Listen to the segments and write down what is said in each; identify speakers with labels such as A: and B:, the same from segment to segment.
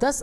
A: 10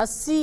A: 80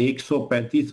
B: 135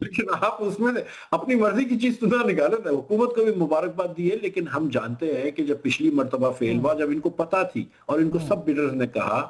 B: لیکن آپ اس میں اپنی مرضی کی چیز تو نہ نکالے تھے. حکومت کو بھی مبارکباد دی ہے، لیکن ہم جانتے ہیں کہ جب پچھلی مرتبہ فیل ہوا، جب ان کو پتا تھی اور ان کو سب بیڈرز نے کہا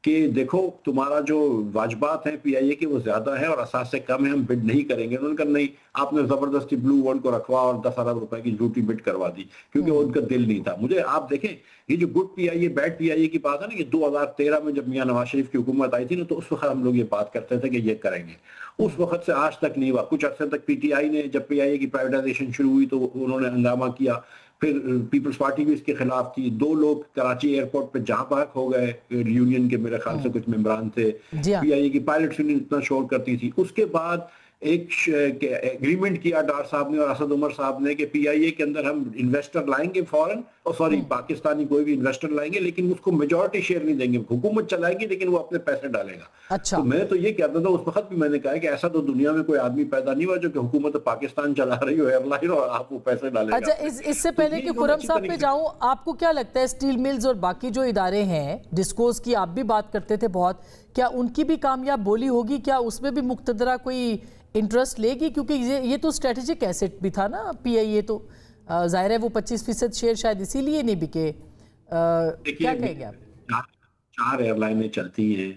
B: کہ دیکھو تمہارا جو واجبات ہیں پی آئی اے کے وہ زیادہ ہیں اور اثاثے کم ہیں، ہم بڈ نہیں کریں گے. انہوں نے کہا نہیں، آپ نے زبردستی بلو ورلڈ کو رکھوا اور 10 ارب روپے کی جھوٹی بڈ کروا دی کیونکہ ان کا دل نہیں تھا. مجھے آپ دیکھیں یہ جو good P I a bad پی آئی اے کی بات ہے نا، یہ 2013 میں جب میاں نواز شریف کی حکومت آئی تھی نا، تو اس وقت ہم لوگ یہ بات کرتے تھے کہ یہ کریں گے. اس وقت سے آج تک نہیں ہوا. کچھ عرصے تک پی ٹی آئی نے، جب پی آئی اے کی پرائیویٹائزیشن شروع ہوئی تو انہوں نے ہنگامہ کیا. پھر پیپلز پارٹی بھی اس کے خلاف تھی. 2 لوگ کراچی ایئرپورٹ پہ جہاں بحق ہو گئے یونین کے، میرے خیال سے کچھ ممبران تھے. پی آئی اے کی پائلٹس یونین اتنا شور کرتی تھی. اس کے بعد ایک ایگریمنٹ کیا ڈار صاحب نے اور اسد عمر صاحب نے کہ پی آئی اے کے اندر ہم انویسٹر لائیں گے فورن، اور سوری پاکستانی کوئی بھی انویسٹر لائیں گے، لیکن اس کو میجورٹی شیئر نہیں دیں گے. حکومت چلائے گی لیکن وہ اپنے پیسے ڈالے گا.
A: اچھا،
B: تو میں تو یہ کہتا تھا اس وقت بھی، میں نے کہا کہ ایسا تو دنیا میں کوئی آدمی پیدا نہیں ہوا جو کہ حکومت پاکستان چلا رہی ہو ایئر لائن اور آپ وہ پیسے ڈالے گا.
A: اچھا، اس سے پہلے کہ خرم صاحب پہ جاؤں، آپ کو کیا لگتا ہے اسٹیل ملز اور باقی جو ادارے ہیں، ڈسکوز کی آپ بھی بات کرتے تھے بہت، کیا ان کی بھی کامیاب بولی ہوگی؟ کیا اس میں بھی مقتدرہ کوئی انٹرسٹ لے گی؟ کیونکہ یہ تو اسٹریٹجک ایسٹ بھی تھا نا پی آئی اے، تو ظاہر ہے وہ 25% شیئر شاید اسی لیے نہیں بکے. کیا کہیں گے آپ؟
B: 4 ایئر لائنیں چلتی ہیں،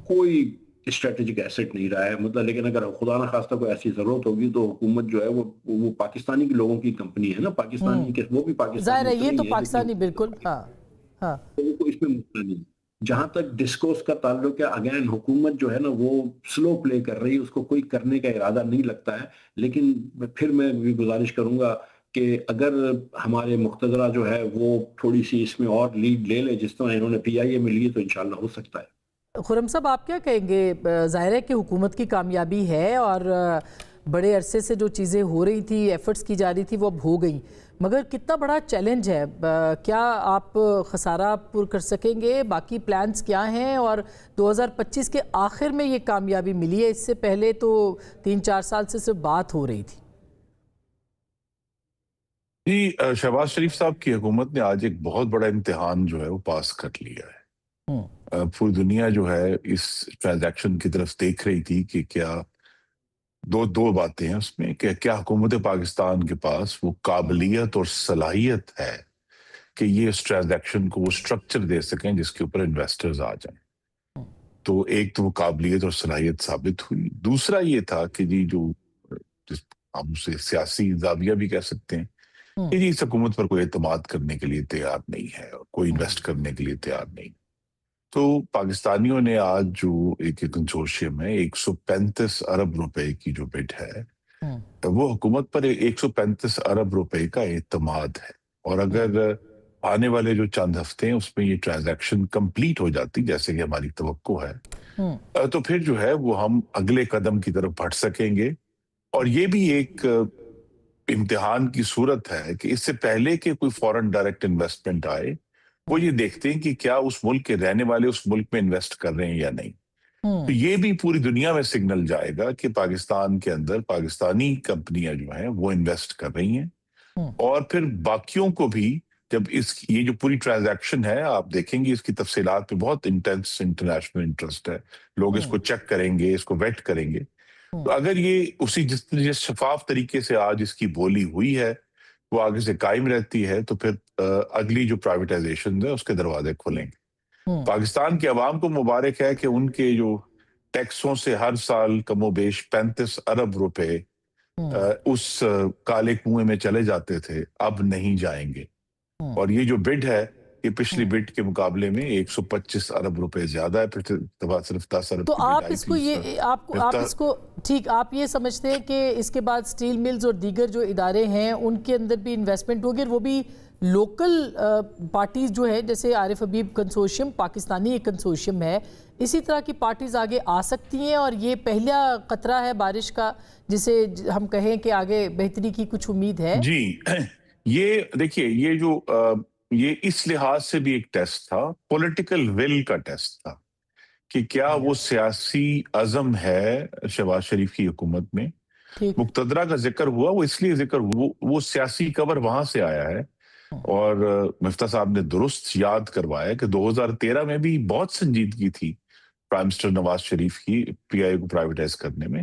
B: کوئی اسٹریٹجک ایسٹ نہیں رہا ہے مطلب. لیکن اگر خدا نہ خواستہ کوئی ایسی ضرورت ہوگی تو حکومت جو ہے وہ پاکستانی کے لوگوں کی کمپنی ہے نا، پاکستانی کے، وہ بھی پاکستانی،
A: ظاہر ہے یہ تو پاکستانی، بالکل. ہاں،
B: اس میں مسئلہ نہیں. جہاں تک ڈسکوس کا تعلق ہے، اگین حکومت جو ہے نا وہ سلو پلے کر رہی ہے، اس کو کوئی کرنے کا ارادہ نہیں لگتا ہے. لیکن پھر میں بھی گزارش کروں گا کہ اگر ہمارے مقتدرہ جو ہے وہ تھوڑی سی اس میں اور لیڈ لے لے جس طرح انہوں نے پی آئی اے میں لی، تو انشاءاللہ ہو سکتا ہے.
A: خرم صاحب آپ کیا کہیں گے؟ ظاہر ہے کہ حکومت کی کامیابی ہے اور بڑے عرصے سے جو چیزیں ہو رہی تھی، ایفرٹس کی جا رہی تھی، وہ اب ہو گئیں، مگر کتنا بڑا چیلنج ہے؟ کیا آپ خسارہ پر کر سکیں گے؟ باقی پلانز کیا ہیں؟ اور 2025 کے آخر میں یہ کامیابی ملی ہے، اس سے پہلے تو 3-4 سال سے صرف بات ہو رہی تھی.
C: جی، شہباز شریف صاحب کی حکومت نے آج ایک بہت بڑا امتحان جو ہے وہ پاس کر لیا ہے. پوری دنیا جو ہے اس ٹرانزیکشن کی طرف دیکھ رہی تھی کہ کیا دو باتیں ہیں اس میں، کہ کیا حکومت پاکستان کے پاس وہ قابلیت اور صلاحیت ہے کہ یہ اس ٹرانزیکشن کو وہ سٹرکچر دے سکیں جس کے اوپر انویسٹرز آ جائیں. تو ایک تو وہ قابلیت اور صلاحیت ثابت ہوئی. دوسرا یہ تھا کہ جی جو ہم اسے سیاسی زاویہ بھی کہہ سکتے ہیں کہ جی اس حکومت پر کوئی اعتماد کرنے کے لیے تیار نہیں ہے اور کوئی انویسٹ کرنے کے لیے تیار نہیں. تو پاکستانیوں نے آج جو ایک کنسورشیم ہے، 135 ارب روپے کی جو بڈ ہے، وہ حکومت پر 135 ارب روپے کا اعتماد ہے. اور اگر آنے والے جو چند ہفتے ہیں اس میں یہ ٹرانزیکشن کمپلیٹ ہو جاتی جیسے کہ ہماری توقع ہے، تو پھر جو ہے وہ ہم اگلے قدم کی طرف بڑھ سکیں گے. اور یہ بھی ایک امتحان کی صورت ہے کہ اس سے پہلے کہ کوئی فورن ڈائریکٹ انویسٹمنٹ آئے، وہ یہ دیکھتے ہیں کہ کیا اس ملک کے رہنے والے اس ملک میں انویسٹ کر رہے ہیں یا نہیں. تو یہ بھی پوری دنیا میں سگنل جائے گا کہ پاکستان کے اندر پاکستانی کمپنیاں جو ہیں وہ انویسٹ کر رہی ہیں. اور پھر باقیوں کو بھی جب یہ جو پوری ٹرانزیکشن ہے، آپ دیکھیں گے اس کی تفصیلات پہ بہت انٹینس انٹرنیشنل انٹرسٹ ہے. لوگ اس کو چیک کریں گے، اس کو ویٹ کریں گے. تو اگر یہ جس شفاف طریقے سے آج اس کی بولی ہوئی ہے وہ آگے سے قائم رہتی ہے، تو پھر اگلی جو پرائیویٹائزیشن ہے اس کے دروازے کھلیں گے. پاکستان کے عوام کو مبارک ہے کہ ان کے جو ٹیکسوں سے ہر سال کم و بیش 35 ارب روپے اس کالے کنویں میں چلے جاتے تھے، اب نہیں جائیں گے. اور یہ جو بڈ ہے یہ پچھلی بڈ کے مقابلے میں 125 ارب روپے زیادہ ہے، پھر صرف 10 ارب.
A: تو آپ اس کو ٹھیک آپ یہ سمجھتے ہیں کہ اس کے بعد سٹیل ملز اور دیگر جو ادارے ہیں ان کے اندر بھی انویسٹمنٹ ہوگی، اور وہ بھی لوکل پارٹیز جو ہیں، جیسے عارف حبیب کنسورشیم پاکستانی ایک کنسورشیم ہے، اسی طرح کی پارٹیز آگے آ سکتی ہیں؟ اور یہ پہلا قطرہ ہے بارش کا جسے ہم کہیں کہ آگے بہتری کی کچھ امید ہے؟
C: جی، یہ دیکھیے یہ اس لحاظ سے بھی ایک ٹیسٹ تھا، پولیٹیکل ول کا ٹیسٹ تھا کہ کیا وہ سیاسی عزم ہے شہباز شریف کی حکومت میں. مقتدرہ کا ذکر ہوا، وہ اس لیے ذکر ہوا، وہ سیاسی کور وہاں سے آیا ہے. اور مفتاح صاحب نے درست یاد کروایا کہ 2013 میں بھی بہت سنجیدگی تھی پرائم منسٹر نواز شریف کی پی آئی کو پرائیویٹائز کرنے میں،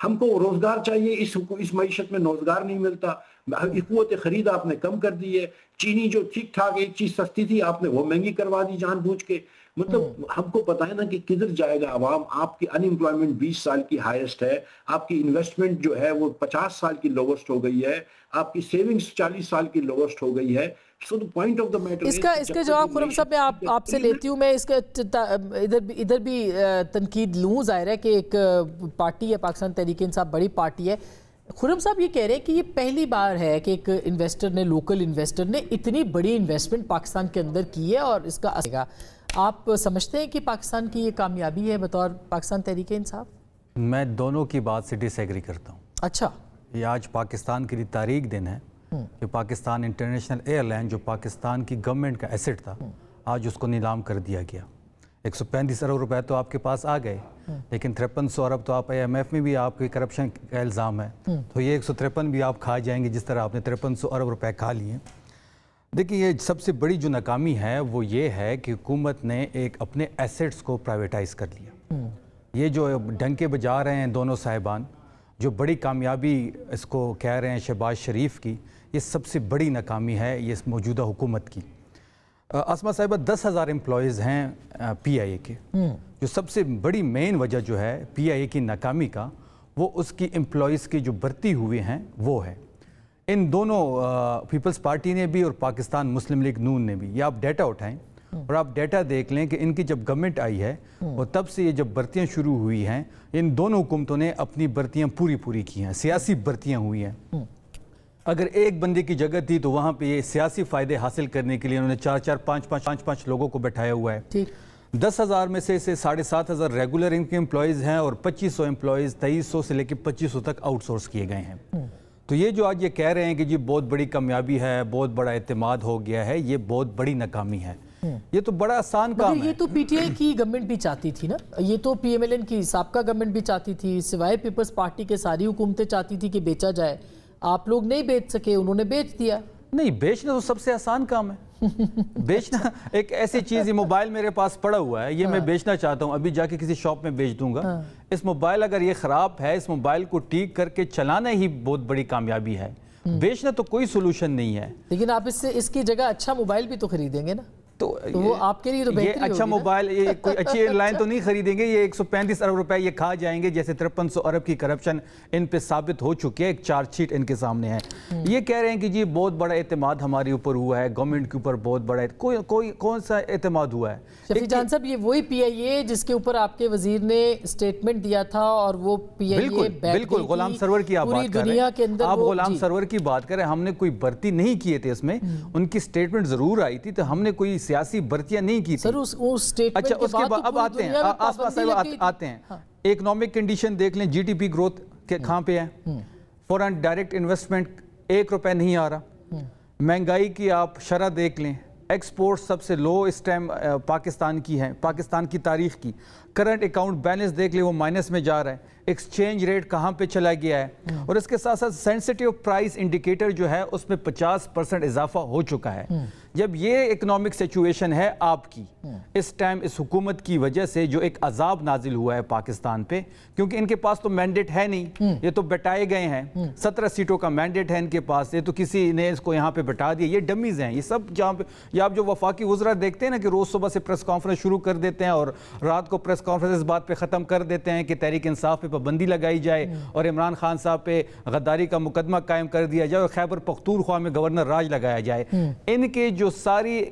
B: ہم کو روزگار چاہیے، اس معیشت میں روزگار نہیں ملتا، قوت خرید آپ نے کم کر دی ہے، چینی جو ٹھیک ٹھاک ایک چیز سستی تھی آپ نے وہ مہنگی کروا دی جان بوجھ کے. مطلب ہم کو پتہ ہے نا کہ کدھر جائے گا عوام. آپ کی ان امپلائمنٹ 20 سال کی ہائیسٹ ہے، آپ کی انویسٹمنٹ جو ہے وہ 50 سال کی لوسٹ ہو گئی ہے، آپ کی سیونگز 40 سال کی لوسٹ ہو گئی ہے. So the point of the matter
A: اس کا جواب خرم صاحب میں آپ سے لیتی ہوں. میں اس کا ادھر بھی تنقید لوں. ظاہر ہے کہ ایک پارٹی ہے پاکستان تحریک انصاف، بڑی پارٹی ہے. خرم صاحب یہ کہہ رہے ہیں کہ یہ پہلی بار ہے کہ ایک انویسٹر نے، لوکل انویسٹر نے اتنی بڑی انویسٹمنٹ پاکستان کے اندر کی ہے اور اس کا اثر. آپ سمجھتے ہیں کہ پاکستان کی یہ کامیابی ہے بطور پاکستان تحریک انصاف؟
D: میں دونوں کی بات سے ڈس ایگری کرتا ہوں.
A: اچھا.
D: یہ آج پاکستان کے لیے تاریخ دن ہے کہ پاکستان انٹرنیشنل ایئر لائن جو پاکستان کی گورنمنٹ کا ایسٹ تھا، آج اس کو نیلام کر دیا گیا. 135 ارب روپے تو آپ کے پاس آ گئے، لیکن 5300 ارب تو آپ IMF میں بھی آپ کی کرپشن کا الزام ہے، تو یہ 153 بھی آپ کھا جائیں گے جس طرح آپ نے 5300 ارب روپے کھا لیے. دیکھیے یہ سب سے بڑی جو ناکامی ہے وہ یہ ہے کہ حکومت نے ایک اپنے ایسٹس کو پرائیویٹائز کر لیا. یہ جو ڈنکے بجا رہے ہیں دونوں صاحبان، جو بڑی کامیابی اس کو کہہ رہے ہیں شہباز شریف کی، یہ سب سے بڑی ناکامی ہے یہ موجودہ حکومت کی. اسما صاحبہ 10,000 امپلائیز ہیں PIA کے. جو سب سے بڑی مین وجہ جو ہے PIA کی ناکامی کا، وہ اس کی امپلائیز کی جو بھرتی ہوئے ہیں وہ ہے. ان دونوں پیپلز پارٹی نے بھی اور پاکستان مسلم لیگ نون نے بھی. یہ آپ ڈیٹا اٹھائیں اور آپ ڈیٹا دیکھ لیں کہ ان کی جب گورنمنٹ آئی ہے اور تب سے یہ جب بھرتیاں شروع ہوئی ہیں، ان دونوں حکومتوں نے اپنی بھرتیاں پوری کی ہیں، سیاسی بھرتیاں ہوئی ہیں. اگر ایک بندے کی جگہ تھی تو وہاں پہ یہ سیاسی فائدے حاصل کرنے کے لیے انہوں نے 4 5 لوگوں کو بٹھایا ہوا ہے. 10,000 میں سے 7,500 ریگولر ان کے امپلائیز ہیں اور 2500 امپلائیز 2300 سے لے کے 2500 تک آؤٹ سورس کیے گئے ہیں. تو یہ جو آج یہ کہہ رہے ہیں کہ جی بہت بڑی کامیابی ہے، بہت بڑا اعتماد ہو گیا ہے، یہ بہت بڑی ناکامی ہے. یہ تو بڑا آسان کام ہے.
A: یہ تو PTI کی گورنمنٹ بھی چاہتی تھی نا، یہ تو PMLN کی سابقہ گورنمنٹ بھی چاہتی تھی، سوائے پیپلز پارٹی کے ساری حکومتیں چاہتی تھی کہ بیچا جائے. آپ لوگ نہیں بیچ سکے، انہوں نے بیچ دیا.
D: نہیں، بیچنا تو سب سے آسان کام ہے. بیچنا ایک ایسی چیز، یہ موبائل میرے پاس پڑا ہوا ہے، یہ میں بیچنا چاہتا ہوں، ابھی جا کے کسی شاپ میں بیچ دوں گا. اس موبائل اگر یہ خراب ہے، اس موبائل کو ٹھیک کر کے چلانا ہی بہت بڑی کامیابی ہے. بیچنا تو کوئی سولوشن نہیں ہے.
A: لیکن آپ اس کی جگہ اچھا موبائل بھی تو خریدیں گے نا، تو وہ آپ کے لیے تو
D: یہ اچھا موبائل، یہ کوئی اچھی ایئر لائن تو نہیں خریدیں گے. یہ 135 ارب روپے یہ کھا جائیں گے، جیسے 5300 ارب کی کرپشن ان پہ ثابت ہو چکی ہے، ایک چارج شیٹ ان کے سامنے ہے. یہ کہہ رہے ہیں کہ جی بہت بڑا اعتماد ہمارے اوپر ہوا ہے، گورنمنٹ کے اوپر بہت بڑا کون سا اعتماد ہوا ہے؟
A: شفیع جان صاحب، یہ وہی PIA جس کے اوپر آپ کے وزیر نے اسٹیٹمنٹ دیا تھا اور وہ PIA
D: بالکل غلام سرور کی آپ بات کر رہے ہیں. آپ غلام سرور کی بات کریں، ہم نے کوئی بھرتی نہیں کیے تھے اس میں، ان کی اسٹیٹمنٹ ضرور آئی تھی، تو ہم نے کوئی سیاسی بھرتیاں نہیں کی تھی. اچھا اس کے بعد اب آتے ہیں، آسما صاحب آتے ہیں. اکنامک کنڈیشن دیکھ لیں، GDP گروتھ کہاں پہ ہے، فورن ڈائریکٹ انویسٹمنٹ 1 روپے نہیں آ رہا. مہنگائی کی آپ شرح دیکھ لیں، ایکسپورٹ سب سے لو اس ٹائم پاکستان کی ہے، پاکستان کی تاریخ کی. کرنٹ اکاؤنٹ بیلنس دیکھ لیں وہ مائنس میں جا رہا ہے. ایکسچینج ریٹ کہاں پہ چلا گیا ہے، اور اس کے ساتھ ساتھ سینسٹیو پرائس انڈیکیٹر جو ہے اس میں 50% اضافہ ہو چکا ہے. جب یہ اکنامک سچویشن ہے آپ کی اس ٹائم، اس حکومت کی وجہ سے جو ایک عذاب نازل ہوا ہے پاکستان پہ، کیونکہ ان کے پاس تو مینڈیٹ ہے نہیں، یہ تو بٹائے گئے ہیں. 17 سیٹوں کا مینڈیٹ ہے ان کے پاس، یہ تو کسی نے اس کو یہاں پہ بٹا دیا. یہ ڈمیز ہیں یہ سب. جہاں پہ یہ آپ جو وفاقی وزراء دیکھتے ہیں نا کہ روز صبح سے پریس کانفرنس شروع کر دیتے ہیں اور رات کو پریس کانفرنس اس بات پہ ختم کر دیتے ہیں کہ تحریک انصاف پہ پابندی لگائی جائے اور عمران خان صاحب پہ غداری کا مقدمہ قائم کر دیا جائے اور خیبر پختونخوا میں گورنر راج لگایا جائے. ان کے جو ساری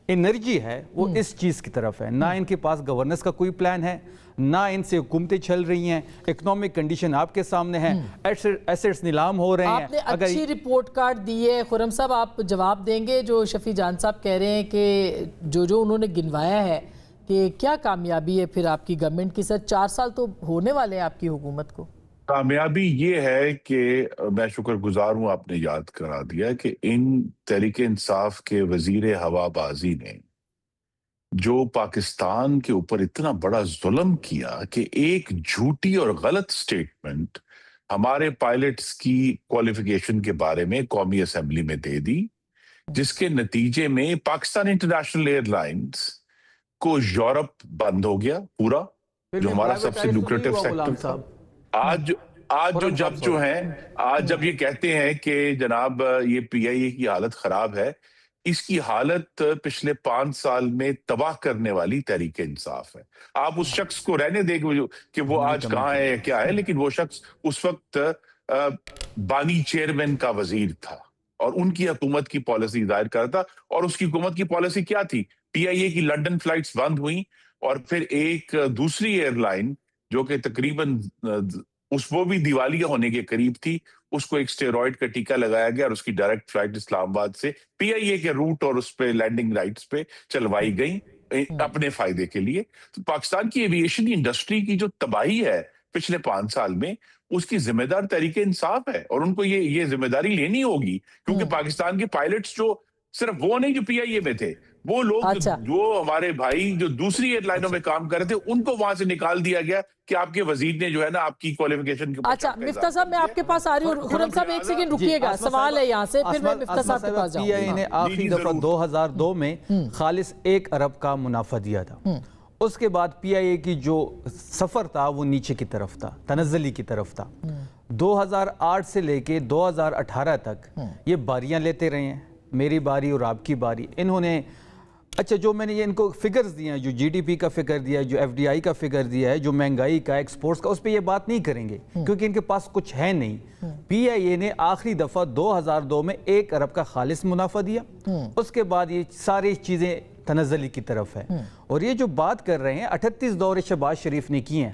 D: انرجی ہے وہ اس چیز کی طرف ہے. نہ ان کے پاس گورننس کا کوئی پلان ہے، نہ ان سے حکومتیں چل رہی ہیں. اکنامک کنڈیشن آپ کے سامنے ہے، ایسٹس نیلام ہو رہے ہیں.
A: آپ نے اچھی رپورٹ کارڈ دی ہے خرم صاحب، آپ جواب دیں گے جو شفیع جان صاحب کہہ رہے ہیں کہ جو انہوں نے گنوایا ہے کہ کیا کامیابی ہے پھر آپ کی گورنمنٹ کی؟ سر 4 سال تو ہونے والے ہیں آپ کی حکومت کو.
C: کامیابی یہ ہے کہ میں شکر گزار ہوں آپ نے یاد کرا دیا کہ ان تحریک انصاف کے وزیر ہوا بازی نے جو پاکستان کے اوپر اتنا بڑا ظلم کیا کہ ایک جھوٹی اور غلط سٹیٹمنٹ ہمارے پائلٹس کی کوالیفیکیشن کے بارے میں قومی اسمبلی میں دے دی، جس کے نتیجے میں پاکستان انٹرنیشنل ایئر لائنز کو یورپ بند ہو گیا پورا، جو ہمارا سب سے لوکریٹو سیکٹر تھا. آج جب یہ کہتے ہیں کہ جناب یہ پی آئی اے کی حالت خراب ہے، اس کی حالت پچھلے 5 سال میں تباہ کرنے والی تحریک انصاف ہے. آپ اس شخص کو رہنے دیں کہ وہ آج کہاں ہے کیا ہے، لیکن وہ شخص اس وقت بانی چیئرمین کا وزیر تھا اور ان کی حکومت کی پالیسی ظاہر کر تھا. اور اس کی حکومت کی پالیسی کیا تھی؟ پی آئی اے کی لنڈن فلائٹس بند ہوئیں، اور پھر ایک دوسری ایئر لائن جو کہ تقریباً وہ بھی دیوالیہ ہونے کے قریب تھی، اس کو ایک اسٹیرائڈ کا ٹیکہ لگایا گیا اور اس کی ڈائریکٹ فلائٹ اسلام آباد سے پی آئی اے کے روٹ اور اس پہ لینڈنگ رائٹس پہ چلوائی گئیں اپنے فائدے کے لیے. تو پاکستان کی ایویشن انڈسٹری کی جو تباہی ہے پچھلے 5 سال میں، اس کی ذمہ دار تحریک انصاف ہے، اور ان کو یہ ذمہ داری لینی ہوگی، کیونکہ پاکستان کے پائلٹس جو صرف وہ نہیں جو پی آئی اے میں تھے، وہ لوگ جو ہمارے بھائی جو دوسری ایئر لائنوں میں کام کر رہے تھے، ان کو وہاں سے نکال دیا گیا کہ آپ کے وزیر نے جو ہے نا آپ کی کوالیفیکیشن کے اوپر.
A: اچھا مفتاح صاحب، میں آپ کے پاس آ رہی ہوں. خرم صاحب ایک سیکنڈ رکیے گا، سوال ہے یہاں سے، پھر میں مفتاح صاحب کے پاس جاؤں گا.
D: پی آئی اے نے آخری دفعہ 2002 میں خالص 1 ارب کا منافع دیا تھا. اس کے بعد پی آئی اے کی جو سفر تھا وہ نیچے کی طرف تھا، تنزلی کی طرف تھا. 2008 سے لے کے 2018 تک یہ باریاں لیتے رہے ہیں، میری باری اور آپ کی باری. انہوں نے اچھا جو میں نے یہ ان کو فگرز دیے ہیں، جو جی ڈی پی کا فگر دیا ہے، جو ایف ڈی آئی کا فگر دیا ہے، جو مہنگائی کا، ایکسپورٹس کا، اس پہ یہ بات نہیں کریں گے کیونکہ ان کے پاس کچھ ہے نہیں. پی آئی اے نے آخری دفعہ 2002 میں 1 ارب کا خالص منافع دیا. اس کے بعد یہ ساری چیزیں تنزلی کی طرف ہے. اور یہ جو بات کر رہے ہیں 38 دورے شہباز شریف نے کیے ہیں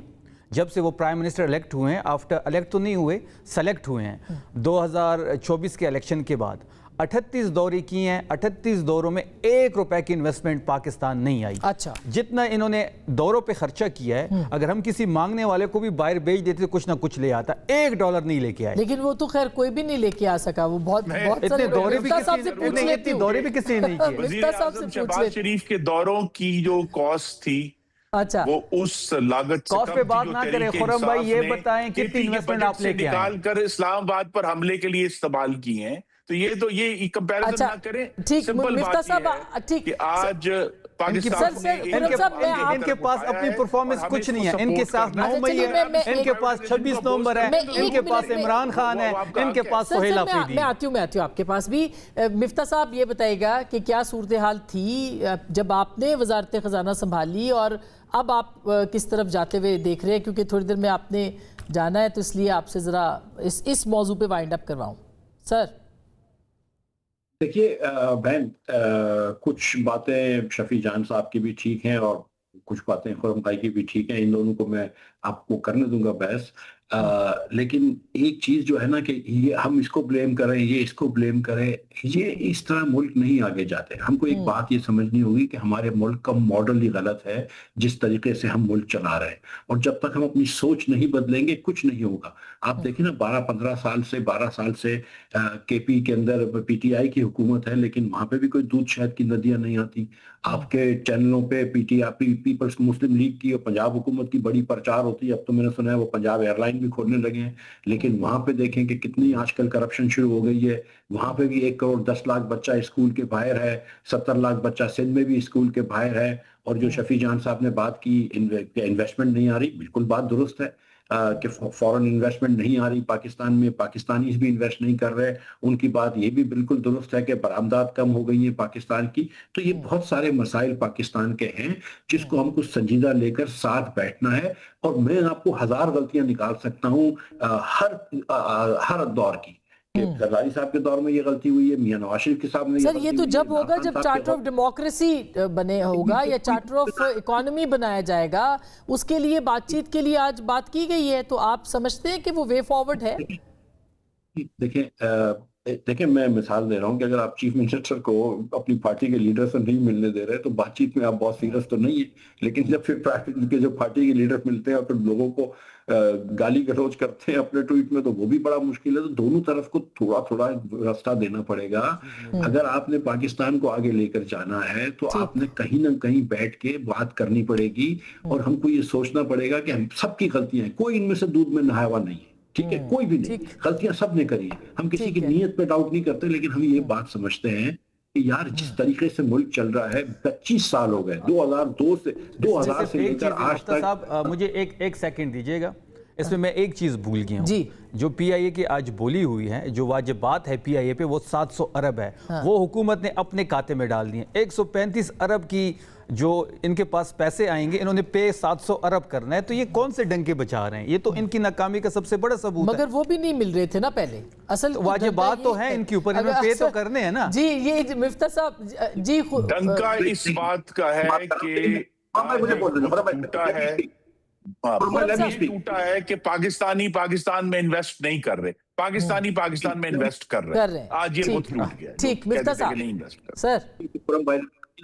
D: جب سے وہ پرائم منسٹر الیکٹ ہوئے ہیں. آفٹر الیکٹ تو نہیں ہوئے، سلیکٹ ہوئے ہیں 2024 کے الیکشن کے بعد. 38 دورے کی ہیں، 38 دوروں میں 1 روپے کی انویسٹمنٹ پاکستان نہیں آئی.
A: اچھا
D: جتنا انہوں نے دوروں پہ خرچہ کیا ہے، اگر ہم کسی مانگنے والے کو بھی باہر بیچ دیتے تو کچھ نہ کچھ لے آتا. $1 نہیں لے کے آئے.
A: لیکن وہ تو خیر کوئی بھی نہیں لے کے آ سکا. وہ بہت
D: اتنے دورے بھی کسی نے نہیں کیے.
C: وزیر اعظم شہباز شریف کے دوروں کی جو کاسٹ تھی،
A: اچھا
C: وہ اس لاگت سے
D: کاسٹ پہ بات نہ کریں. خرم بھائی یہ بتائیں کتنی انویسٹمنٹ آپ لے کے آئے؟
C: نکال کر اسلام آباد پر حملے کے لیے استعمال کی ہیں. تو یہ کمپیریزن نہ کریں. سمپل بات یہ ہے کہ آج پاکستان میں
D: ان کے پاس اپنی پرفارمنس کچھ نہیں ہے. ان کے ساتھ 9 مئی ہے، ان کے پاس 26 نومبر ہے، ان کے پاس عمران خان ہے، ان کے پاس سہیل آفریدی.
A: میں آتی ہوں آپ کے پاس بھی. مفتاح صاحب یہ بتائے گا کہ کیا صورتحال تھی جب آپ نے وزارت خزانہ سنبھالی اور اب آپ کس طرف جاتے ہوئے دیکھ رہے ہیں؟ کیونکہ تھوڑی دیر میں آپ نے جانا ہے، تو اس لیے آپ سے ذرا اس موضوع پہ وائنڈ اپ کرواؤں. سر
B: دیکھیے بہن، کچھ باتیں شفیع جان صاحب کی بھی ٹھیک ہیں اور کچھ باتیں خرم بھائی کی بھی ٹھیک ہیں. ان دونوں کو میں آپ کو کرنے دوں گا بحث. لیکن ایک چیز جو ہے نا کہ یہ ہم اس کو بلیم کریں، یہ اس کو بلیم کریں، یہ اس طرح ملک نہیں آگے جاتے. ہم کو ایک بات یہ سمجھنی ہوگی کہ ہمارے ملک کا ماڈل ہی غلط ہے جس طریقے سے ہم ملک چلا رہے ہیں. اور جب تک ہم اپنی سوچ نہیں بدلیں گے کچھ نہیں ہوگا. آپ دیکھیں نا 12 سال سے کے پی کے اندر پی ٹی آئی کی حکومت ہے، لیکن وہاں پہ بھی کوئی دودھ شہد کی ندیاں نہیں آتی. آپ کے چینلوں پہ P T I peoples Muslim League کی اور پنجاب حکومت کی بڑی پرچار ہوتی ہے. اب تو میں نے سنا ہے وہ پنجاب ایئر لائن بھی کھولنے لگے ہیں. لیکن وہاں پہ دیکھیں کہ کتنی آج کل کرپشن شروع ہو گئی ہے. وہاں پہ بھی 1 کروڑ 10 لاکھ بچہ اسکول کے باہر ہے، 70 لاکھ بچہ سندھ میں بھی اسکول کے باہر ہے. اور جو شفیع جان صاحب نے بات کی انویسٹمنٹ نہیں آ رہی، بالکل بات درست ہے کہ فورن انویسٹمنٹ نہیں آ رہی پاکستان میں، پاکستانیز بھی انویسٹ نہیں کر رہے. ان کی بات یہ بھی بالکل درست ہے کہ برآمدات کم ہو گئی ہیں پاکستان کی. تو یہ بہت سارے مسائل پاکستان کے ہیں جس کو ہم کو سنجیدہ لے کر ساتھ بیٹھنا ہے. اور میں آپ کو 1000 غلطیاں نکال سکتا ہوں ہر دور کی. زرداری صاحب کے دور میں یہ غلطی ہوئی ہے، میاں نواز شریف کے صاحب نے.
A: سر یہ تو جب ہوگا جب چارٹر آف ڈیموکریسی بنے ہوگا یا چارٹر آف اکانومی بنایا جائے گا، اس کے لیے بات چیت کے لیے آج بات کی گئی ہے. تو آپ سمجھتے ہیں کہ وہ وے فارورڈ ہے؟
B: دیکھیں میں مثال دے رہا ہوں کہ اگر آپ چیف منسٹر کو اپنی پارٹی کے لیڈر سے نہیں ملنے دے رہے تو بات چیت میں آپ بہت سیریس تو نہیں ہے. لیکن جب پھر جو پارٹی کے لیڈر ملتے ہیں اور پھر لوگوں کو گالی گلوچ کرتے ہیں اپنے ٹویٹ میں تو وہ بھی بڑا مشکل ہے. تو دونوں طرف کو تھوڑا تھوڑا راستہ دینا پڑے گا. اگر آپ نے پاکستان کو آگے لے کر جانا ہے تو آپ نے کہیں نہ کہیں بیٹھ کے بات کرنی پڑے گی. اور ہم کو یہ سوچنا پڑے گا کہ ہم سب کی غلطیاں ہیں، کوئی ان میں سے دودھ میں نہایا ہوا نہیں ہے. ٹھیک ہے، کوئی بھی نہیں، غلطیاں سب نے کری ہیں. ہم کسی کی نیت پہ ڈاؤٹ نہیں کرتے، لیکن ہم یہ بات سمجھتے ہیں کہ یار جس طریقے سے ملک چل رہا ہے 25 سال ہو گئے، 2002 سے 2000 سے لے کر آج تک.
D: صاحب مجھے ایک سیکنڈ دیجئے گا. اس میں ایک چیز بھول گیا ہوں. جو پی آئی اے کی آج بولی ہوئی ہے, جو واجبات ہے پی آئی اے پہ, وہ 700 ارب ہے. وہ حکومت نے اپنے کھاتے میں ڈال دیے. 135 ارب کی جو ان کے پاس پیسے آئیں گے, انہوں نے پے 700 ارب کرنا ہے. تو یہ کون سے ڈنکے بچا رہے ہیں؟ یہ تو ان کی ناکامی کا سب سے بڑا ثبوت ہے.
A: مگر وہ بھی نہیں مل رہے تھے نا پہلے. اصل
D: واجبات تو ہیں ان کے اوپر, انہیں پے تو کرنے ہیں نا.
A: جی یہ مفتاح صاحب جی
C: ڈنکا اس بات کا ہے کہ ٹوٹا ہے کہ پاکستان میں انویسٹ نہیں کر رہے, پاکستان میں انویسٹ کر رہے ہیں. آج یہ بہت ٹوٹ گیا.
A: ٹھیک مفتاح صاحب سر,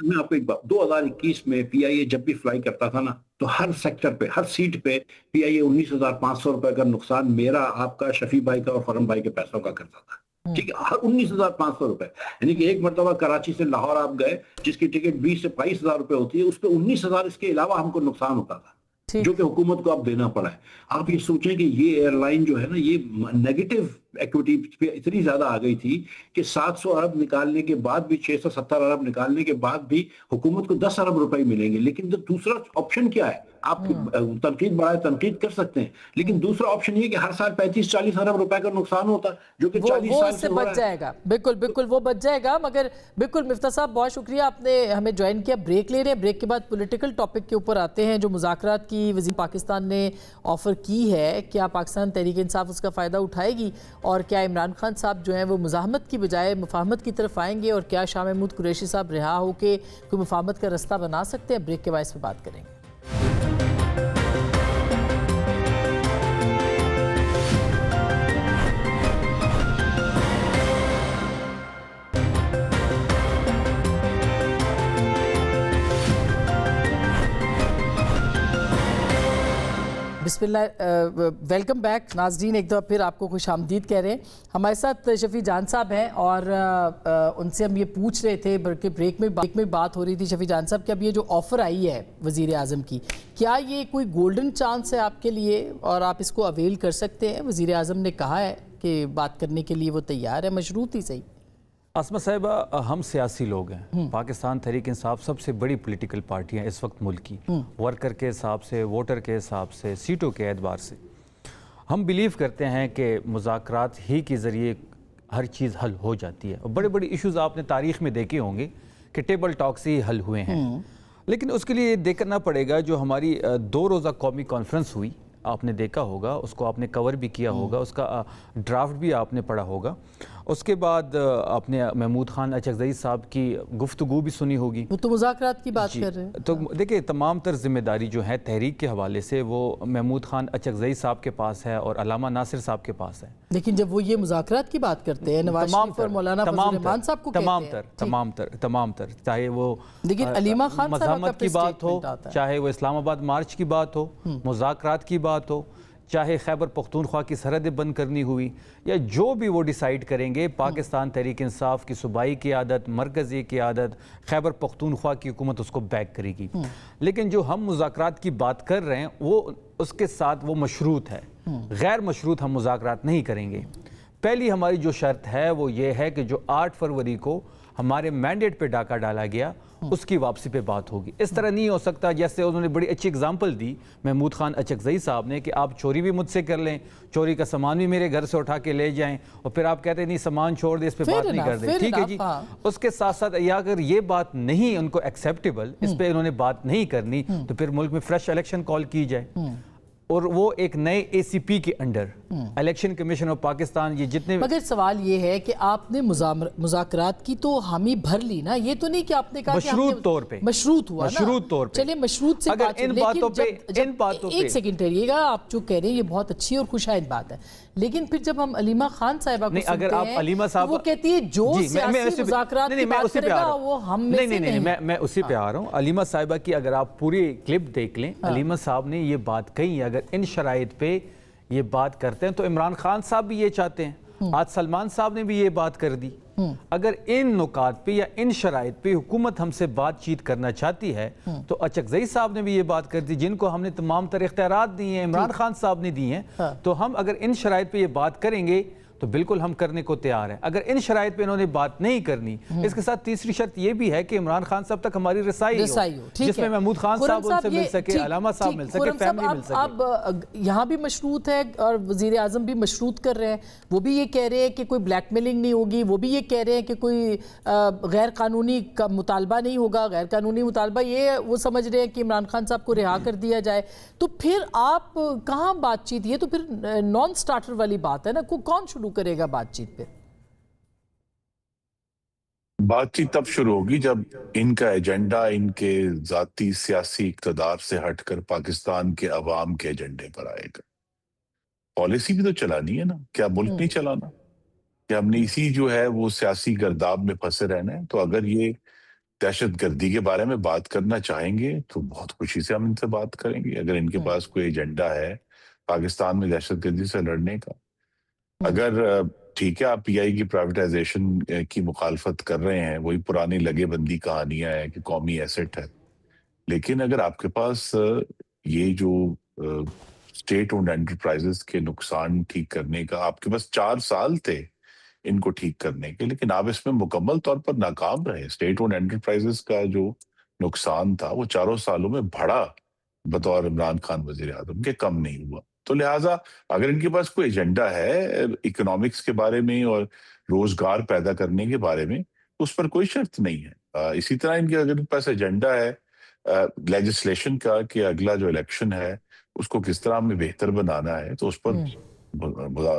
B: میں آپ کو ایک بات, 2021 میں پی آئی اے جب بھی فلائی کرتا تھا نا, تو ہر سیکٹر پہ, ہر سیٹ پہ پی آئی اے 19,500 روپے کا نقصان میرا, آپ کا, شفیع بھائی کا اور فرم بھائی کے پیسوں کا کرتا تھا. ٹھیک ہے, ہر 19,500 روپے. یعنی کہ ایک مرتبہ کراچی سے لاہور آپ گئے, جس کی ٹکٹ 20 سے 22,000 روپے ہوتی ہے, اس پہ 19,000 اس کے علاوہ ہم کو نقصان ہوتا تھا, جو کہ حکومت کو اب دینا پڑا ہے. آپ یہ سوچیں کہ یہ ایئر لائن جو ہے نا, یہ نیگیٹو ایکوٹی پہ اتنی زیادہ آ گئی تھی کہ 700 ارب نکالنے کے بعد بھی, 670 ارب نکالنے کے بعد بھی حکومت کو 10 ارب روپے ملیں گے. لیکن دوسرا آپشن کیا ہے؟ آپ تنقید بڑھائے تنقید کر سکتے ہیں, لیکن دوسرا آپشن یہ کہ ہر سال 35-40 ارب روپے کا نقصان ہوتا, جو کہ 40 سال سے
A: بچ جائے گا. بالکل وہ بچ جائے گا. مگر بالکل مفتاح صاحب بہت شکریہ, آپ نے ہمیں جوائن کیا. بریک لے رہے ہیں, بریک کے بعد پولیٹیکل ٹاپک کے اوپر آتے ہیں. جو مذاکرات کی وزیر پاکستان نے آفر کی ہے, کیا پاکستان تحریک انصاف اس کا فائدہ اٹھائے گی, اور کیا عمران خان صاحب جو ہیں وہ مزاحمت کی بجائے مفاہمت کی طرف آئیں گے, اور کیا شاہ محمود قریشی صاحب رہا ہو کے کوئی مفاہمت کا رستہ بنا سکتے ہیں؟ بریک کے بعد اس پہ بات کریں گے. بسم اللہ, ویلکم بیک ناظرین. ایک دفعہ پھر آپ کو خوش آمدید کہہ رہے ہیں. ہمارے ساتھ شفیع جان صاحب ہیں, اور ان سے ہم یہ پوچھ رہے تھے, بلکہ بریک میں بات ہو رہی تھی شفیع جان صاحب, کہ اب یہ جو آفر آئی ہے وزیر اعظم کی, کیا یہ کوئی گولڈن چانس ہے آپ کے لیے, اور آپ اس کو اویل کر سکتے ہیں؟ وزیر اعظم نے کہا ہے کہ بات کرنے کے لیے وہ تیار ہے, مشروط ہی صحیح.
D: عاصمہ صاحبہ, ہم سیاسی لوگ ہیں. پاکستان تحریک انصاف سب سے بڑی پولیٹیکل پارٹی ہیں اس وقت ملک کی, ورکر کے حساب سے, ووٹر کے حساب سے, سیٹوں کے اعتبار سے. ہم بلیو کرتے ہیں کہ مذاکرات ہی کے ذریعے ہر چیز حل ہو جاتی ہے. بڑے بڑے ایشوز آپ نے تاریخ میں دیکھے ہوں گے کہ ٹیبل ٹاک سے ہی حل ہوئے ہیں, لیکن اس کے لیے دیکھنا پڑے گا. جو ہماری 2 روزہ قومی کانفرنس ہوئی, آپ نے دیکھا ہوگا, اس کو آپ نے کور بھی کیا ہوگا, اس کا ڈرافٹ بھی آپ نے پڑھا ہوگا. اس کے بعد آپ نے محمود خان اچکزئی صاحب کی گفتگو بھی سنی ہوگی.
A: وہ تو مذاکرات کی بات کر رہے ہیں.
D: تو دیکھیں, تمام تر ذمہ داری جو ہے تحریک کے حوالے سے وہ محمود خان اچکزئی صاحب کے پاس ہے اور علامہ ناصر صاحب کے پاس ہے.
A: لیکن جب وہ یہ مذاکرات کی بات کرتے ہیں, نواز شریف اور مولانا فضل الرحمان صاحب کو
D: تمام تر چاہے وہ
A: علیمہ خان
D: مزاحمت کی بات ہو, چاہے وہ اسلام آباد مارچ کی بات ہو, مذاکرات کی بات ہو, چاہے خیبر پختونخوا کی سرحدیں بند کرنی ہوئی, یا جو بھی وہ ڈیسائیڈ کریں گے, پاکستان تحریک انصاف کی صوبائی قیادت, مرکزی قیادت, خیبر پختونخوا کی حکومت اس کو بیک کرے گی. لیکن جو ہم مذاکرات کی بات کر رہے ہیں وہ اس کے ساتھ وہ مشروط ہے. غیر مشروط ہم مذاکرات نہیں کریں گے. پہلی ہماری جو شرط ہے وہ یہ ہے کہ جو 8 فروری کو ہمارے مینڈیٹ پہ ڈاکہ ڈالا گیا, اس کی واپسی پہ بات ہوگی. اس طرح نہیں ہو سکتا جیسے انہوں نے بڑی اچھی اگزامپل دی محمود خان اچکزئی صاحب نے, کہ آپ چوری بھی مجھ سے کر لیں, چوری کا سامان بھی میرے گھر سے اٹھا کے لے جائیں, اور پھر آپ کہتے ہیں نہیں سامان چھوڑ دیں, اس پہ بات نہیں کر دیں. ٹھیک ہے جی. اس کے ساتھ ساتھ یا اگر یہ بات نہیں ان کو ایکسیپٹیبل, اس پہ انہوں نے بات نہیں کرنی, تو پھر ملک میں فریش الیکشن کال کی جائے, اور وہ ایک نئے اے سی پی کے under election commission of Pakistan, یہ جتنے.
A: مگر سوال یہ ہے کہ آپ نے مذاکرات کی تو حامی بھر لی نا, یہ تو نہیں کہ آپ نے کہا
D: مشروط طور پہ
A: مشروط ہوا نا.
D: مشروط طور پہ
A: چلے مشروط سے بات,
D: ان باتوں پہ
A: ایک سیکنڈ ٹھہریے گا. آپ جو کہہ رہے ہیں یہ بہت اچھی اور خوشائند بات ہے, لیکن پھر جب ہم علیمہ خان صاحبہ کو سنتے ہیں وہ کہتی ہے جو سیاسی مذاکرات کی بات کرے گا وہ ہم میں سے نہیں.
D: میں اسی پہ آ رہا ہوں. علیمہ صاحبہ کی اگر آپ پوری کلپ دیکھ لیں, علیمہ صاحب نے یہ بات کہی, اگر ان شرائط پہ یہ بات کرتے ہیں تو عمران خان صاحب بھی یہ چاہتے ہیں, آج سلمان صاحب نے بھی یہ بات کر دی. اگر ان نکات پہ یا ان شرائط پہ حکومت ہم سے بات چیت کرنا چاہتی ہے تو اچکزئی صاحب نے بھی یہ بات کر دی, جن کو ہم نے تمام تر اختیارات دی ہیں, عمران خان صاحب نے دی ہیں, تو ہم اگر ان شرائط پہ یہ بات کریں گے تو بالکل ہم کرنے کو تیار ہیں. اگر ان شرائط پہ انہوں نے بات نہیں کرنی, اس کے ساتھ تیسری شرط یہ بھی ہے کہ عمران خان صاحب تک ہماری رسائی ہو, جس میں محمود خان صاحب ان سے مل سکے, علامہ صاحب مل سکے, فیملی مل سکے.
A: اب یہاں بھی مشروط ہے اور وزیر اعظم بھی مشروط کر رہے ہیں, وہ بھی یہ کہہ رہے ہیں کہ کوئی بلیک میلنگ نہیں ہوگی, وہ بھی یہ کہہ رہے ہیں کہ کوئی غیر قانونی مطالبہ نہیں ہوگا. غیر قانونی مطالبہ یہ وہ سمجھ رہے ہیں کہ عمران خان صاحب کو رہا کر دیا جائے. تو پھر آپ کہاں بات چیت, یہ تو پھر نان سٹارٹر والی بات ہے نا, کون شروع کرے گا بات چیت پہ؟
C: بات چیت تب شروع ہوگی جب ان کا ایجنڈا ان کے ذاتی سیاسی اقتدار سے ہٹ کر پاکستان کے عوام کے ایجنڈے پر آئے گا. پالیسی بھی تو چلانی ہے نا, کیا ملک نہیں چلانا؟ کہ ہم نے اسی جو ہے وہ سیاسی گرداب میں پھنسے رہنا ہے. تو اگر یہ دہشت گردی کے بارے میں بات کرنا چاہیں گے تو بہت خوشی سے ہم ان سے بات کریں گے. اگر ان کے پاس کوئی ایجنڈا ہے پاکستان میں دہشت گردی سے لڑنے کا, اگر ٹھیک ہے آپ پی آئی کی پرائیویٹائزیشن کی مخالفت کر رہے ہیں, وہی پرانی لگے بندی کہانیاں ہیں کہ قومی ایسٹ ہے, لیکن اگر آپ کے پاس یہ جو اسٹیٹ اونڈ انٹرپرائزز کے نقصان ٹھیک کرنے کا, آپ کے پاس 4 سال تھے ان کو ٹھیک کرنے کے, لیکن آپ اس میں مکمل طور پر ناکام رہے. اسٹیٹ اونڈ انٹرپرائزز کا جو نقصان تھا وہ 4 سالوں میں بڑا بطور عمران خان وزیر اعظم کے کم نہیں ہوا. تو لہٰذا اگر ان کے پاس کوئی ایجنڈا ہے اکنامکس کے بارے میں اور روزگار پیدا کرنے کے بارے میں, اس پر کوئی شرط نہیں ہے. اسی طرح ان کے اگر ان کے پاس ایجنڈا ہے لیجسلیشن کا کہ اگلا جو الیکشن ہے اس کو کس طرح ہمیں بہتر بنانا ہے, تو اس پر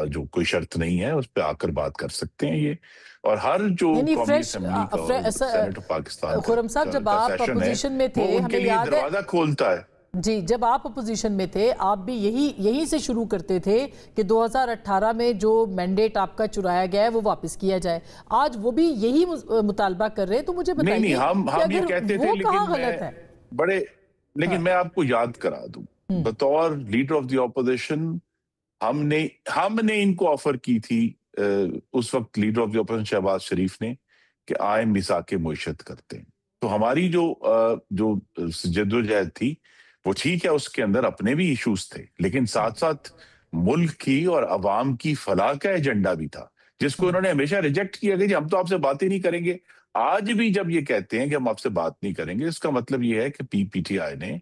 C: جو کوئی شرط نہیں ہے, اس پہ آ کر بات کر سکتے ہیں یہ. اور ہر جو قومی اسمبلی کا سینیٹ آف پاکستان
A: خرم صاحب جب آپ اپوزیشن میں تھے,
C: ہمیں یاد ہے دروازہ کھولتا ہے.
A: جی, جب آپ اپوزیشن میں تھے آپ بھی یہی سے شروع کرتے تھے کہ 2018 میں جو مینڈیٹ آپ کا چرایا گیا ہے وہ واپس کیا جائے. آج وہ بھی یہی مطالبہ کر رہے ہیں, تو مجھے بتائیے
C: نہیں, ہم یہ کہتے تھے, لیکن میں آپ کو یاد کرا دوں, بطور لیڈر آف دی اپوزیشن ہم نے ان کو آفر کی تھی اس وقت leader of the opposition Shehbaz Sharif نے کہ آئیں میثاق معیشت کرتے ہیں. تو ہماری جو جدوجہد تھی وہ ٹھیک ہے, اس کے اندر اپنے بھی ایشوز تھے, لیکن ساتھ ساتھ ملک کی اور عوام کی فلاح کا ایجنڈا بھی تھا, جس کو انہوں نے ہمیشہ ریجیکٹ کیا کہ جی ہم تو آپ سے بات ہی نہیں کریں گے. آج بھی جب یہ کہتے ہیں کہ ہم آپ سے بات نہیں کریں گے, اس کا مطلب یہ ہے کہ پی ٹی آئی نے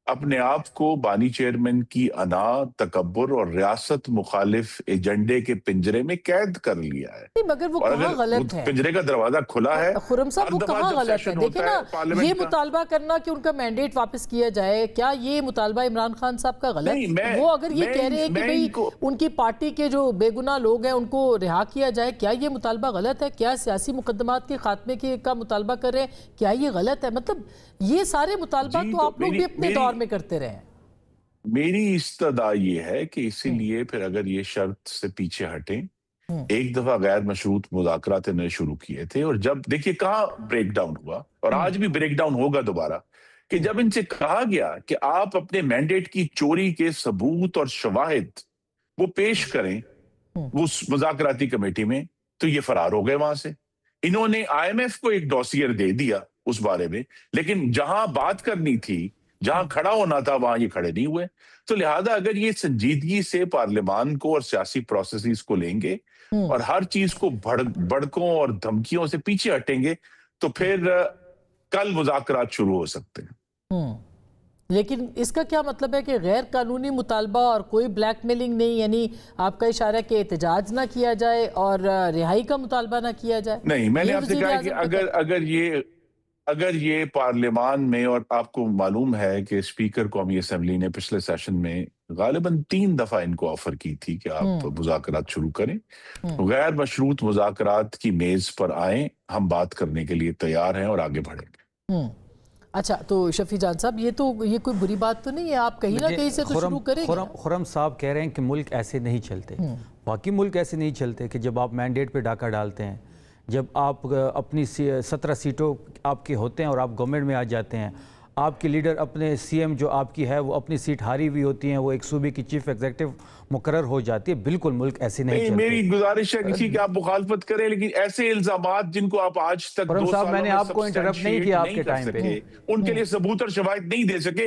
C: اپنے آپ کو بانی چیئرمین کی انا, تکبر اور ریاست مخالف ایجنڈے کے پنجرے میں قید کر لیا ہے.
A: مگر وہ کہاں غلط ہے,
C: پنجرے کا دروازہ کھلا ہے.
A: خرم صاحب وہ کہاں غلط ہے؟ دیکھیں نا, یہ مطالبہ کرنا کہ ان کا مینڈیٹ واپس کیا جائے, کیا یہ مطالبہ عمران خان صاحب کا غلط؟ وہ اگر یہ کہہ رہے ہیں کہ بھئی ان کی پارٹی کے جو بے گناہ لوگ ہیں ان کو رہا کیا جائے, کیا یہ مطالبہ غلط ہے؟ کیا سیاسی مقدمات کے خاتمے کا مطالبہ کر رہے ہیں, کیا یہ غلط ہے؟ مطلب یہ سارے مطالبات تو آپ لوگ بھی اپنے دور میں کرتے رہے ہیں.
C: میری استدعا یہ ہے کہ اسی لیے پھر اگر یہ شرط سے پیچھے ہٹیں, ایک دفعہ غیر مشروط مذاکرات انہوں نے شروع کیے تھے, اور جب دیکھیے کہاں بریک ڈاؤن ہوا, اور آج بھی بریک ڈاؤن ہوگا دوبارہ, کہ جب ان سے کہا گیا کہ آپ اپنے مینڈیٹ کی چوری کے ثبوت اور شواہد وہ پیش کریں اس مذاکراتی کمیٹی میں, تو یہ فرار ہو گئے وہاں سے. انہوں نے آئی ایم ایف کو ایک ڈوسیئر دے دیا اس بارے میں, لیکن جہاں بات کرنی تھی, جہاں کھڑا ہونا تھا, وہاں یہ کھڑے نہیں ہوئے. تو لہذا اگر یہ سنجیدگی سے پارلیمان کو اور سیاسی پروسیسز کو لیں گے اور ہر چیز کو بڑکوں اور دھمکیوں سے پیچھے ہٹیں گے, تو پھر کل مذاکرات شروع ہو سکتے ہیں.
A: لیکن اس کا کیا مطلب ہے کہ غیر قانونی مطالبہ اور کوئی بلیک میلنگ نہیں, یعنی آپ کا اشارہ کہ احتجاج نہ کیا جائے اور رہائی کا مطالبہ نہ کیا جائے؟
C: نہیں, میں نے آپ سے کہا کہ اگر یہ پارلیمان میں, اور آپ کو معلوم ہے کہ اسپیکر قومی اسمبلی نے پچھلے سیشن میں غالباً 3 دفعہ ان کو آفر کی تھی کہ آپ مذاکرات شروع کریں, غیر مشروط مذاکرات کی میز پر آئیں, ہم بات کرنے کے لیے تیار ہیں اور آگے بڑھیں گے.
A: اچھا, تو شفیع جان صاحب یہ کوئی بری بات تو نہیں ہے, آپ کہیں نہ کہیں سے تو شروع کریں گے.
D: خرم صاحب کہہ رہے ہیں کہ ملک ایسے نہیں چلتے. باقی ملک ایسے نہیں چلتے کہ جب آپ مینڈیٹ پہ ڈاکہ ڈالتے ہیں, جب آپ اپنی 17 سیٹوں آپ کے ہوتے ہیں اور آپ گورنمنٹ میں آ جاتے ہیں, آپ کے لیڈر اپنے سی ایم جو آپ کی ہے وہ اپنی سیٹ ہاری ہوئی ہوتی ہیں, وہ ایک صوبے کی چیف ایگزیکٹو مقرر ہو جاتی ہے. بالکل ملک ایسے نہیں چلتے.
C: میری گزارش ہے کسی کہ آپ مخالفت کریں, لیکن ایسے الزامات جن کو آپ آج تک 2 سالوں
D: میں نے آپ کو انٹرپٹ نہیں کیا آپ کے ٹائم پہ,
C: ان کے لیے ثبوت اور شواہد نہیں دے سکے,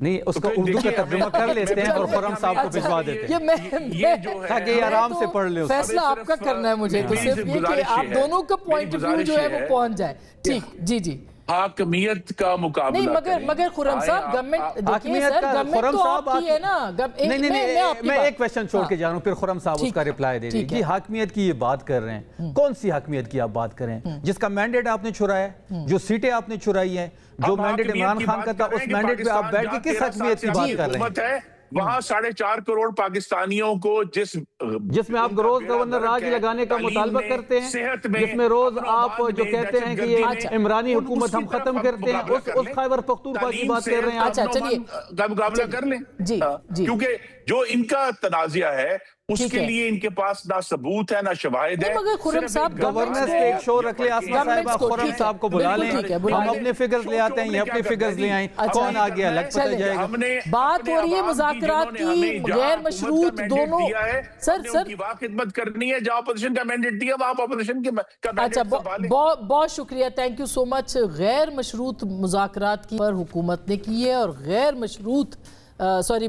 D: نہیں اس کا اردو کا ترجمہ کر لیتے ہیں اور خرم صاحب کو بھجوا دیتے ہیں تاکہ یہ آرام سے پڑھ لیں.
A: فیصلہ آپ کا کرنا ہے مجھے تو صرف یہ کہ آپ دونوں کا پوائنٹ آف ویو جو ہے وہ پہنچ جائے. ٹھیک جی
E: حاکمیت کا مقابلہ
A: نہیں مگر خرم صاحب گورنمنٹ دیکھیے سر گورنمنٹ تو آپ کی ہے نا.
D: میں ایک کویسچن چھوڑ کے جا رہا ہوں پھر خرم صاحب اس کا ریپلائی دے دیں. جی حاکمیت کی یہ بات کر رہے ہیں, کون سی حاکمیت کی آپ بات کر رہے ہیں؟ جس کا مینڈیٹ آپ نے چھڑایا ہے, جو سیٹیں آپ نے چھڑائی ہیں, جو مینڈیٹ عمران خان کا تھا اس مینڈیٹ پہ آپ بیٹھ کے کس حکمیت کی بات کر رہے ہیں؟
E: وہاں 4.5 کروڑ پاکستانیوں کو
D: جس میں آپ روز گورنر راج لگانے کا مطالبہ کرتے ہیں, جس میں روز آپ جو کہتے ہیں کہ یہ عمرانی حکومت ہم ختم کرتے ہیں, اس خیبر پختونخوا کی بات کر رہے ہیں.
A: اچھا چلیے
E: کا مقابلہ کر لیں کیونکہ جو ان کا تنازعہ ہے اس کے لیے ان کے پاس نہ ثبوت ہے نہ شواہد ہے.
A: مگر خرم صاحب
D: گورننس پہ ایک شو رکھ لیں, آسمہ صاحبہ خرم صاحب کو بلا لیں, ہم اپنے فگرز لے آتے ہیں, یہ اپنے فگرز لے آئیں, کون آگے الگ پتہ جائے گا.
A: بات ہو رہی ہے مذاکرات کی غیر مشروط دونوں.
E: سر کی خدمت کرنی ہے, جہاں اپوزیشن کا مینڈیٹ دیا وہاں اپوزیشن کا مینڈیٹ سنبھالیں.
A: بہت شکریہ, تھینک یو سو مچ. غیر مشروط مذاکرات کی پر حکومت نے کی ہے اور غیر مشروط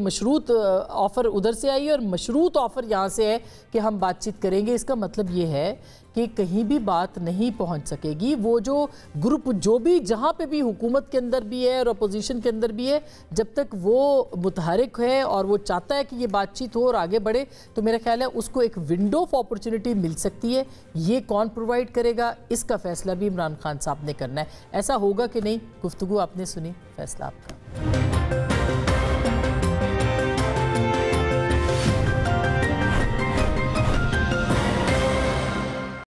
A: مشروط آفر ادھر سے آئی ہے اور مشروط آفر یہاں سے ہے کہ ہم بات چیت کریں گے. اس کا مطلب یہ ہے کہ کہیں بھی بات نہیں پہنچ سکے گی. وہ جو گروپ جو بھی جہاں پہ بھی حکومت کے اندر بھی ہے اور اپوزیشن کے اندر بھی ہے, جب تک وہ متحرک ہے اور وہ چاہتا ہے کہ یہ بات چیت ہو اور آگے بڑھے, تو میرا خیال ہے اس کو ایک ونڈو آف اپرچونٹی مل سکتی ہے. یہ کون پرووائڈ کرے گا اس کا فیصلہ بھی عمران خان صاحب نے کرنا ہے. ایسا ہوگا کہ نہیں, گفتگو آپ نے سنی, فیصلہ آپ کا.